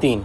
3।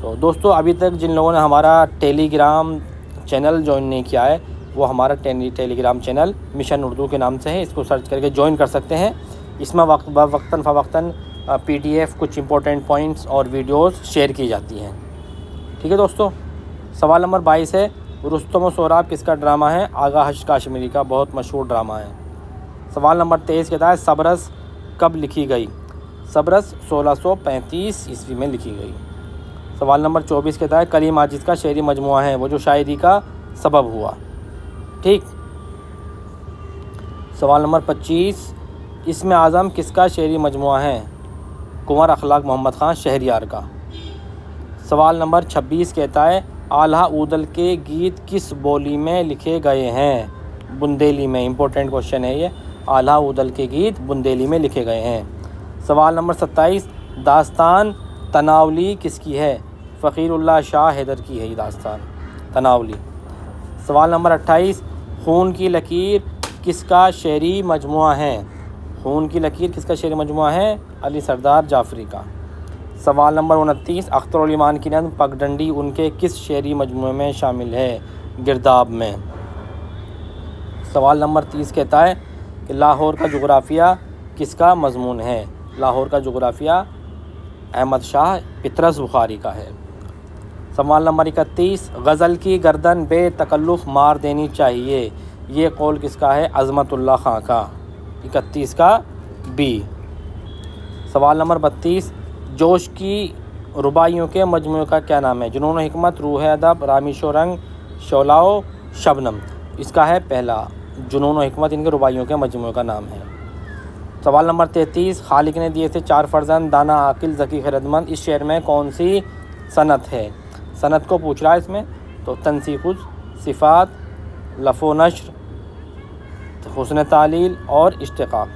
تو دوستو ابھی تک جن لوگوں نے ہمارا ٹیلی گرام چینل جوائن نہیں کیا ہے وہ ہمارا ٹیلی گرام چینل مشن اردو کے نام سے ہے، اس کو سرچ کر کے جوائن کر سکتے ہیں۔ اس میں وقتاً فوقتاً PDF کچھ امپورٹنٹ پوائنٹس اور ویڈیوز شیئر کی جاتی ہیں۔ ٹھیک ہے دوستو، سوال نمبر 22 ہے رستم و سہراب کس کا ڈرامہ ہے؟ آغا حج کاشمیری کا بہت مشہور ڈرامہ ہے۔ سوال نمبر 23 کہتا ہے سبرس کب لکھی گئی؟ سبرس 1635 عیسوی میں لکھی گئی۔ سوال نمبر 24 کہتا ہے کلیم عاجز کا شعری مجموعہ ہے وہ جو شاعری کا سبب ہوا۔ ٹھیک۔ سوال نمبر 25 اسم اعظم کس کا شعری مجموعہ ہے؟ کنور اخلاق محمد خان شہریار کا۔ سوال نمبر 26 کہتا ہے آلہ اودل کے گیت کس بولی میں لکھے گئے ہیں؟ بندیلی میں۔ امپورٹنٹ کوشچن ہے یہ، آلہ اودل کے گیت بندیلی میں لکھے گئے ہیں۔ سوال نمبر 27 داستان تناولی کس کی ہے؟ فقیر اللہ شاہ حیدر کی ہے یہ داستان تناولی۔ سوال نمبر 28 خون کی لکیر کس کا شعری مجموعہ ہے؟ خون کی لکیر کس کا شعری مجموعہ ہے؟ علی سردار جعفری کا۔ سوال نمبر 29 اختر الایمان کی نظم پگڈنڈی ان کے کس شعری مجموعے میں شامل ہے؟ گرداب میں۔ سوال نمبر 30 کہتا ہے کہ لاہور کا جغرافیہ کس کا مضمون ہے؟ لاہور کا جغرافیہ احمد شاہ پطرس بخاری کا ہے۔ سوال نمبر 31 غزل کی گردن بے تکلف مار دینی چاہیے یہ قول کس کا ہے؟ عظمت اللہ خان کا۔ 31 کا B۔ سوال نمبر 32 جوش کی رباعیوں کے مجموعے کا کیا نام ہے؟ جنون و حکمت، روح ادب، رامیش و رنگ، شعلہ و شبنم۔ اس کا ہے پہلا، جنون و حکمت ان کے رباعیوں کے مجموعے کا نام ہے۔ سوال نمبر 33 خالق نے دیے تھے 4 فرزند دانا عاقل ذکی خردمند اس شعر میں کون سی صنعت ہے؟ صنعت کو پوچھ رہا ہے اس میں، تو تنسیق صفات، لف و نشر، حسن تعلیل اور اشتقاق۔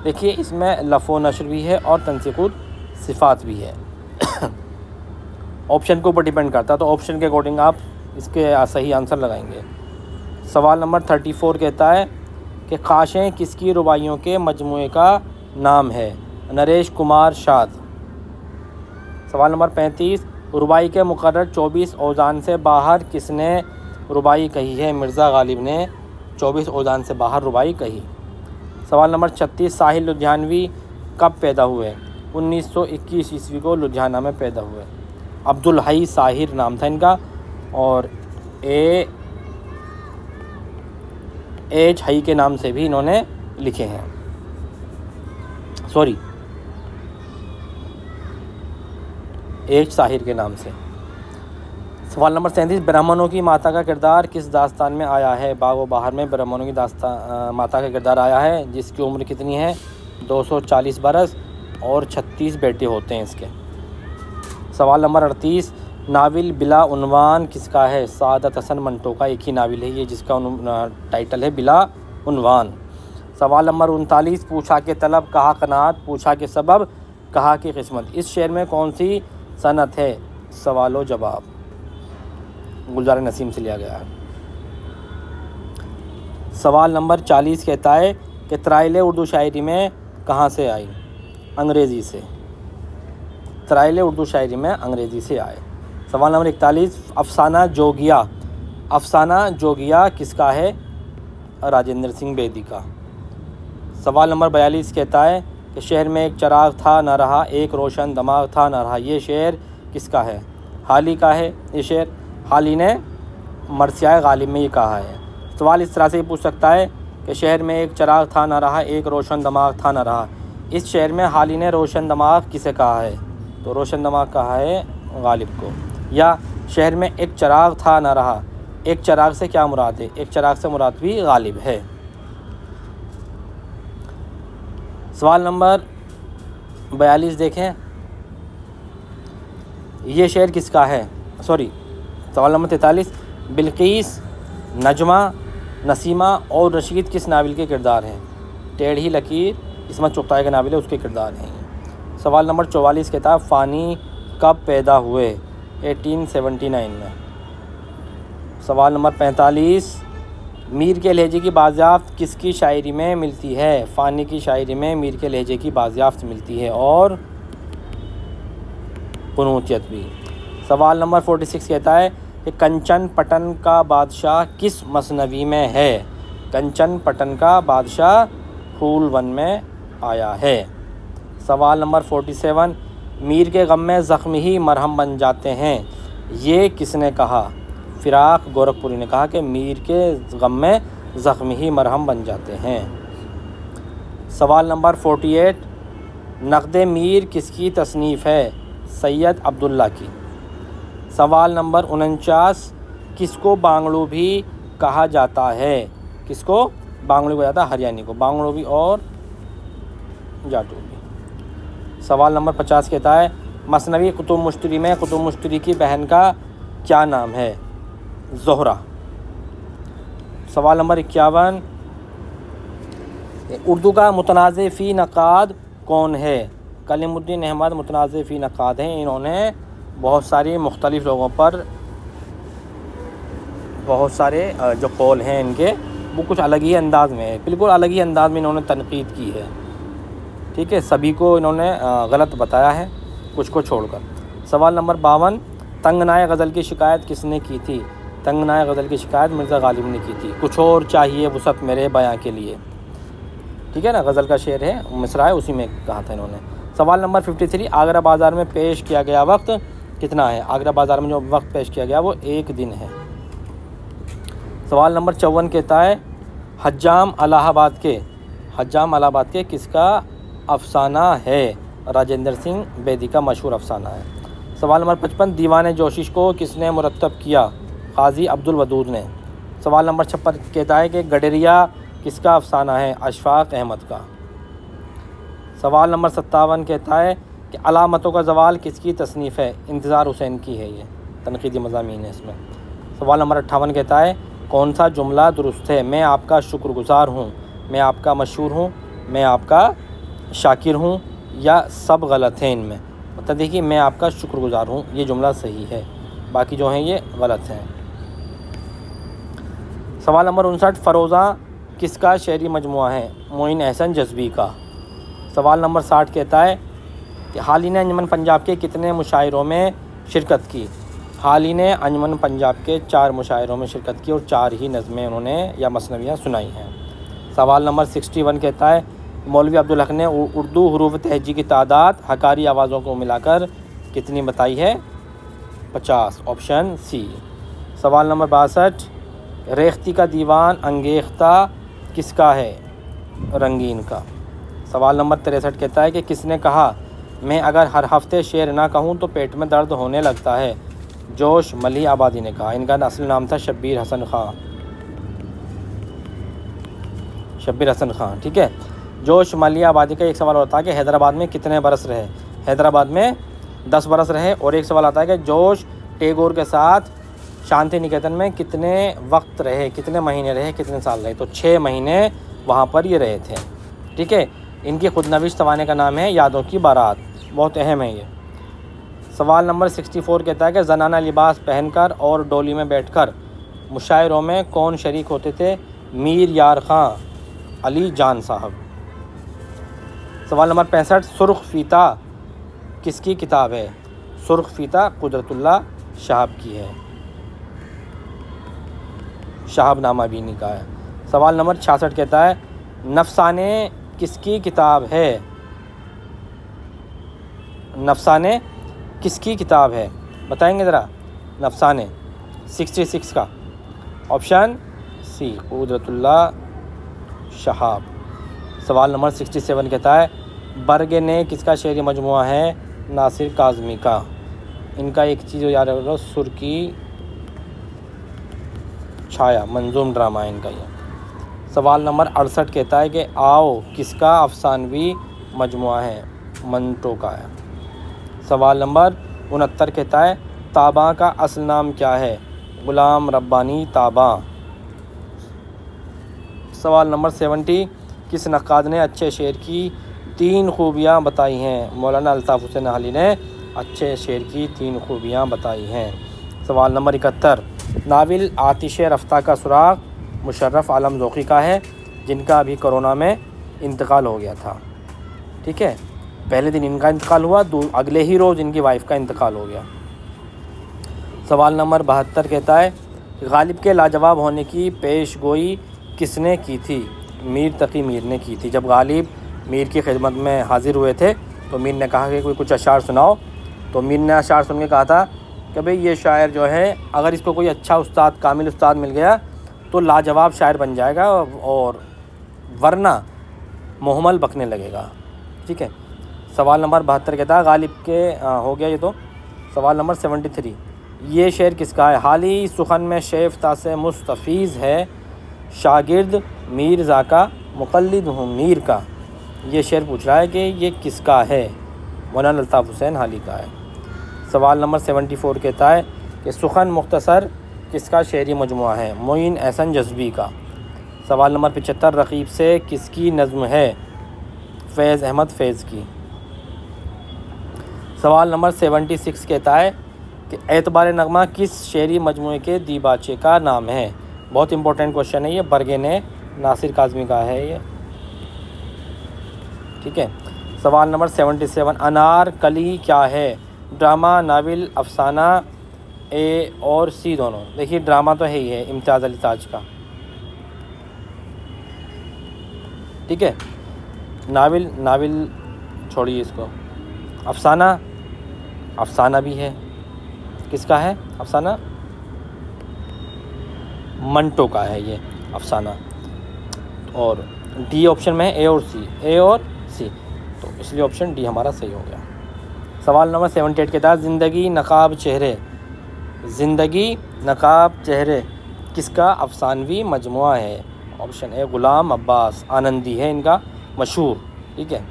دیکھیے اس میں لف و نشر بھی ہے اور تنسیق صفات بھی ہے۔ آپشن کے اوپر ڈیپینڈ کرتا ہے، تو آپشن کے اکارڈنگ آپ اس کے صحیح آنسر لگائیں گے۔ سوال نمبر 34 کہتا ہے کہ خاشیں کس کی رباعیوں کے مجموعے کا نام ہے؟ نریش کمار شاد۔ سوال نمبر 35 رباعی کے مقرر 24 اوزان سے باہر کس نے رباعی کہی ہے؟ مرزا غالب نے 24 اوزان سے باہر رباعی کہی۔ سوال نمبر 36 ساحل لدھیانوی کب پیدا ہوئے؟ 1921 عیسوی کو لدھیانہ میں پیدا ہوئے۔ عبدالحی ساحر نام تھا ان کا، اور ایچ حی کے نام سے بھی انہوں نے لکھے ہیں، ایچ ساحر کے نام سے۔ سوال نمبر 37 برہمنوں کی ماتا کا کردار کس داستان میں آیا ہے؟ باغ و بہار میں برہمنوں کی ماتا کا کردار آیا ہے، جس کی عمر کتنی ہے؟ 240 برس اور 36 بیٹے ہوتے ہیں اس کے۔ سوال نمبر 38 ناول بلا عنوان کس کا ہے؟ سعادت حسن منٹو کا ایک ہی ناول ہے یہ جس کا ٹائٹل ہے بلا عنوان۔ سوال نمبر 39 پوچھا کہ طلب، کہا قناعت، پوچھا کہ سبب، کہا کہ قسمت اس شعر میں کون سی صنعت ہے؟ سوال و جواب، گلزار نسیم سے لیا گیا ہے۔ سوال نمبر 40 کہتا ہے کہ طرائل اردو شاعری میں کہاں سے آئی؟ انگریزی سے۔ طرائل اردو شاعری میں انگریزی سے آئے۔ سوال نمبر 41 افسانہ جوگیا، افسانہ جوگیا کس کا ہے؟ راجندر سنگھ بیدی کا۔ سوال نمبر 42 کہتا ہے کہ شہر میں ایک چراغ تھا نہ رہا، ایک روشن دماغ تھا نہ رہا یہ شعر کس کا ہے؟ حالی کا ہے یہ شعر، حالی نے مرثیہ غالب میں یہ کہا ہے۔ سوال اس طرح سے پوچھ سکتا ہے کہ شہر میں ایک چراغ تھا نہ رہا، ایک روشن دماغ تھا نہ رہا اس شعر میں حالی نے روشن دماغ کسے کہا ہے؟ تو روشن دماغ کہا ہے غالب کو۔ یا شہر میں ایک چراغ تھا نہ رہا، ایک چراغ سے کیا مراد ہے؟ ایک چراغ سے مراد بھی غالب ہے۔ سوال نمبر 42 دیکھیں، یہ شعر کس کا ہے؟ سوال نمبر 43 بلقیس، نجمہ، نسیمہ اور رشید کس ناول کے کردار ہیں؟ ٹیڑھی لکیر عصمت چغتائی کا ناول ہے، اس کے کردار ہیں۔ سوال نمبر 44 کہتا ہے فانی کب پیدا ہوئے؟ 1879 میں۔ سوال نمبر 45 میر کے لہجے کی بازیافت کس کی شاعری میں ملتی ہے؟ فانی کی شاعری میں میر کے لہجے کی بازیافت ملتی ہے اور قنوتیت بھی۔ سوال نمبر 46 کہتا ہے کہ کنچن پٹن کا بادشاہ کس مثنوی میں ہے؟ کنچن پٹن کا بادشاہ پھول ون میں آیا ہے۔ سوال نمبر 47 میر کے غم میں زخمی ہی مرہم بن جاتے ہیں، یہ کس نے کہا؟ فراق گورکھپوری نے کہا کہ میر کے غم میں زخمی ہی مرہم بن جاتے ہیں۔ سوال نمبر 48 نقد میر کس کی تصنیف ہے؟ سید عبداللہ کی۔ سوال نمبر 49 کس کو بانگڑو بھی کہا جاتا ہے؟ کس کو بانگڑو کہا جاتا ہے؟ ہریانی کو بانگڑو بھی اور جاٹو بھی۔ سوال نمبر 50 کہتا ہے مثنوی قطب مشتری میں قطب مشتری کی بہن کا کیا نام ہے؟ زہرہ۔ سوال نمبر 51 اردو کا متنازع فی نقاد کون ہے؟ کلیم الدین احمد متنازع فی نقاد ہیں، انہوں نے بہت ساری مختلف لوگوں پر بہت سارے جو قول ہیں ان کے وہ کچھ الگ ہی انداز میں ہے، بالکل الگ ہی انداز میں انہوں نے تنقید کی ہے، ٹھیک ہے، سبھی کو انہوں نے غلط بتایا ہے کچھ کو چھوڑ کر۔ سوال نمبر 52 تنگنائے غزل کی شکایت کس نے کی تھی؟ تنگنائے غزل کی شکایت مرزا غالب نے کی تھی۔ کچھ اور چاہیے وسعت میرے بیاں کے لیے، ٹھیک ہے نا، غزل کا شعر ہے، مصرع ہے، اسی میں کہا تھا انہوں نے۔ سوال نمبر 53 آگرہ بازار میں پیش کیا گیا وقت کتنا ہے؟ آگرہ بازار میں جو وقت پیش کیا گیا وہ 1 دن ہے۔ سوال نمبر 54 کہتا ہے حجام الہ آباد کے کس کا افسانہ ہے؟ راجندر سنگھ بیدی کا مشہور افسانہ ہے۔ سوال نمبر 55 دیوان جوشش کو کس نے مرتب کیا؟ قاضی عبد الودود نے۔ سوال نمبر 56 کہتا ہے کہ گڈریا کس کا افسانہ ہے؟ اشفاق احمد کا۔ سوال نمبر 57 کہتا ہے کہ علامتوں کا زوال کس کی تصنیف ہے؟ انتظار حسین کی ہے، یہ تنقیدی مضامین ہے اس میں۔ سوال نمبر 58 کہتا ہے کون سا جملہ درست ہے؟ میں آپ کا شکر گزار ہوں، میں آپ کا مشہور ہوں، میں آپ کا شاکر ہوں، یا سب غلط ہیں ان میں؟ مطلب دیکھیے میں آپ کا شکر گزار ہوں یہ جملہ صحیح ہے، باقی جو ہیں یہ غلط ہیں۔ سوال نمبر 59 فروزہ کس کا شعری مجموعہ ہے؟ معین احسن جذبی کا۔ سوال نمبر 60 کہتا ہے کہ حالی نے انجمن پنجاب کے کتنے مشاعروں میں شرکت کی؟ حالی نے انجمن پنجاب کے 4 مشاعروں میں شرکت کی اور 4 ہی نظمیں انہوں نے یا مثنویاں سنائی ہیں۔ سوال نمبر 61 کہتا ہے مولوی عبدالحق نے اردو حروف تہجی کی تعداد حکاری آوازوں کو ملا کر کتنی بتائی ہے؟ 50، آپشن سی۔ سوال نمبر 62 ریختہ کا دیوان انگیختہ کس کا ہے؟ رنگین کا۔ سوال نمبر 63 کہتا ہے کہ کس نے کہا میں اگر ہر ہفتے شعر نہ کہوں تو پیٹ میں درد ہونے لگتا ہے؟ جوش ملی آبادی نے کہا، ان کا اصل نام تھا شبیر حسن خان، ٹھیک ہے۔ جوش ملی آبادی کا ایک سوال ہوتا ہے کہ حیدرآباد میں کتنے برس رہے؟ حیدرآباد میں 10 برس رہے، اور ایک سوال آتا ہے کہ جوش ٹیگور کے ساتھ شانتی نکیتن میں کتنے وقت رہے، کتنے مہینے رہے، کتنے سال رہے؟ تو 6 مہینے وہاں پر یہ رہے تھے، ٹھیک ہے۔ ان کی خود نوشت سوانح کا نام ہے یادوں کی بارات، بہت اہم ہے یہ۔ سوال نمبر 64 کہتا ہے کہ زنانہ لباس پہن کر اور ڈولی میں بیٹھ کر مشاعروں میں کون شریک ہوتے تھے؟ میر یار خاں علی جان صاحب۔ سوال نمبر 65 سرخ فیتہ کس کی کتاب ہے؟ سرخ فیتہ قدرت اللہ شہاب کی ہے، شہاب نامہ بینی کا ہے۔ سوال نمبر 66 کہتا ہے نفسانے کس کی کتاب ہے؟ نفسانے کس کی کتاب ہے؟ بتائیں گے ذرا نفسانے؟ 66 کا آپشن سی قدرت اللہ شہاب۔ سوال نمبر 67 کہتا ہے برگ نے کس کا شعری مجموعہ ہے؟ ناصر کاظمی کا۔ ان کا ایک چیز یاد رکھو سر کی چھایا منظوم ڈرامہ ہے ان کا یہ۔ سوال نمبر 68 کہتا ہے کہ آؤ کس کا افسانوی مجموعہ ہے؟ منٹو کا ہے۔ سوال نمبر 69 کہتا ہے تاباں کا اصل نام کیا ہے؟ غلام ربانی تاباں۔ سوال نمبر 70 کس نقاد نے اچھے شعر کی 3 خوبیاں بتائی ہیں؟ مولانا الطاف حسین حالی نے اچھے شعر کی 3 خوبیاں بتائی ہیں۔ سوال نمبر 71 ناول آتش رفتہ کا سراغ مشرف عالم ذوقی کا ہے، جن کا ابھی کرونا میں انتقال ہو گیا تھا، ٹھیک ہے۔ پہلے دن ان کا انتقال ہوا، اگلے ہی روز ان کی وائف کا انتقال ہو گیا۔ سوال نمبر 72 کہتا ہے غالب کے لاجواب ہونے کی پیش گوئی کس نے کی تھی؟ میر تقی میر نے کی تھی۔ جب غالب میر کی خدمت میں حاضر ہوئے تھے تو میر نے کہا کہ کوئی کچھ اشعار سناؤ، تو میر نے اشعار سن کے کہا تھا کہ بھئی یہ شاعر جو ہے اگر اس کو کوئی اچھا استاد، کامل استاد مل گیا تو لاجواب شاعر بن جائے گا، اور ورنہ محمل بکنے لگے گا۔ ٹھیک ہے، سوال نمبر 72 کہتا ہے غالب کے ہو گیا یہ تو۔ سوال نمبر 73 یہ شعر کس کا ہے؟ حالی سخن میں شیفتہ سے مستفیض ہے، شاگرد میرزا کا مقلد ہوں میر کا۔ یہ شعر پوچھ رہا ہے کہ یہ کس کا ہے؟ مولانا الطاف حسین حالی کا ہے۔ سوال نمبر 74 کہتا ہے کہ سخن مختصر کس کا شعری مجموعہ ہے؟ معین احسن جذبی کا۔ سوال نمبر 75 رقیب سے کس کی نظم ہے؟ فیض احمد فیض کی۔ سوال نمبر 76 کہتا ہے کہ اعتبار نغمہ کس شعری مجموعے کے دیباچے کا نام ہے؟ بہت امپورٹنٹ کوشچن ہے یہ، برگن ناصر کاظمی کا ہے یہ۔ ٹھیک ہے، سوال نمبر 77 انار کلی کیا ہے؟ ڈرامہ، ناول، افسانہ، اے اور سی دونوں؟ دیکھیے ڈرامہ تو ہے ہی ہے امتیاز علی تاج کا۔ ٹھیک ہے، ناول چھوڑیے اس کو۔ افسانہ بھی ہے، کس کا ہے افسانہ؟ منٹو کا ہے یہ افسانہ۔ اور ڈی آپشن میں ہے اے اور سی، تو اس لیے آپشن ڈی ہمارا صحیح ہو گیا۔ سوال نمبر 78 کے تحت زندگی نقاب چہرے کس کا افسانوی مجموعہ ہے؟ آپشن اے غلام عباس آنندی ہے ان کا مشہور۔ ٹھیک ہے،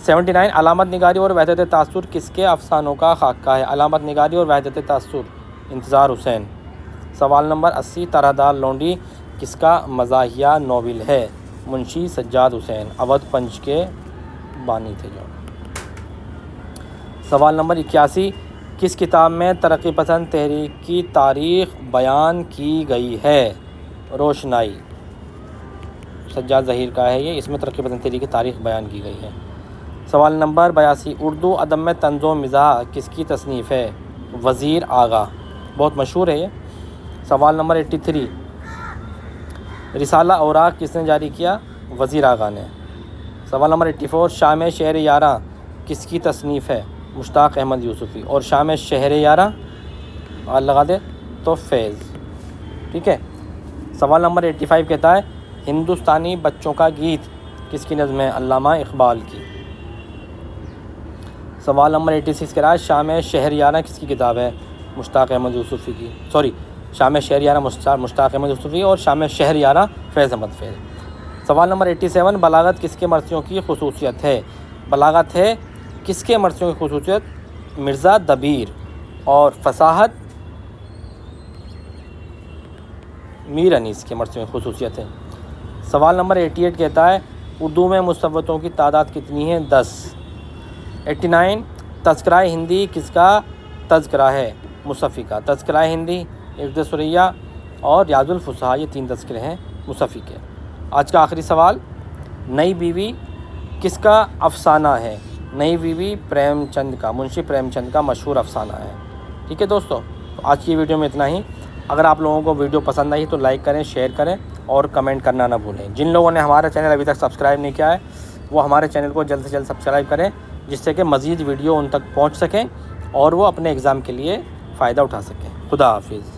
79 علامت نگاری اور وحدت تاثر کس کے افسانوں کا خاکہ ہے؟ علامت نگاری اور وحدت تاثر انتظار حسین۔ سوال نمبر 80 طرح دار لونڈی کس کا مزاحیہ ناول ہے؟ منشی سجاد حسین، اودھ پنچ کے بانی تھے جو۔ سوال نمبر 81 کس کتاب میں ترقی پسند تحریک کی تاریخ بیان کی گئی ہے؟ روشنائی، سجاد ظہیر کا ہے یہ، اس میں ترقی پسند تحریک کی تاریخ بیان کی گئی ہے۔ سوال نمبر 82 اردو ادب میں طنز و مزاح کس کی تصنیف ہے؟ وزیر آغا، بہت مشہور ہے یہ۔ سوال نمبر 83 رسالہ اوراق کس نے جاری کیا؟ وزیر آغا نے۔ سوال نمبر 84 شام شہر یاراں کس کی تصنیف ہے؟ مشتاق احمد یوسفی۔ اور شام شہر یاراں لگا دے تو فیض۔ ٹھیک ہے، سوال نمبر 85 کہتا ہے ہندوستانی بچوں کا گیت کس کی نظم ہے؟ علامہ اقبال کی۔ سوال نمبر 86 کہہ رہا ہے شام شہر یاراں کس کی کتاب ہے؟ مشتاق احمد یوسفی کی۔ شام شہر یاراں مشتاق احمد یوسفی اور شام شہر یاراں فیض احمد فیض۔ سوال نمبر 87 بلاغت کس کے مرثیوں کی خصوصیت ہے؟ بلاغت ہے کس کے مرثیوں کی خصوصیت؟ مرزا دبیر۔ اور فصاحت میر انیس کے مرثیوں کی خصوصیت ہے۔ سوال نمبر 88 کہتا ہے اردو میں مصوتوں کی تعداد کتنی ہے؟ 10۔ 89 تذکرہ ہندی کس کا تذکرہ ہے؟ مصفی کا۔ تذکرہ ہندی، عقد ثریہ اور ریاض الفصحاء، یہ 3 تذکرے ہیں مصفی کے۔ آج کا آخری سوال نئی بیوی کس کا افسانہ ہے؟ نئی بیوی پریم چند کا، منشی پریم چند کا مشہور افسانہ ہے۔ ٹھیک ہے دوستو، تو آج کی ویڈیو میں اتنا ہی۔ اگر آپ لوگوں کو ویڈیو پسند آئی تو لائک کریں، شیئر کریں اور کمنٹ کرنا نہ بھولیں۔ جن لوگوں نے ہمارا چینل ابھی تک سبسکرائب نہیں کیا ہے وہ ہمارے چینل کو جلد سے جلد سبسکرائب کریں، جس سے کہ مزید ویڈیو ان تک پہنچ سکیں اور وہ اپنے ایگزام کے لیے فائدہ اٹھا سکیں۔ خدا حافظ۔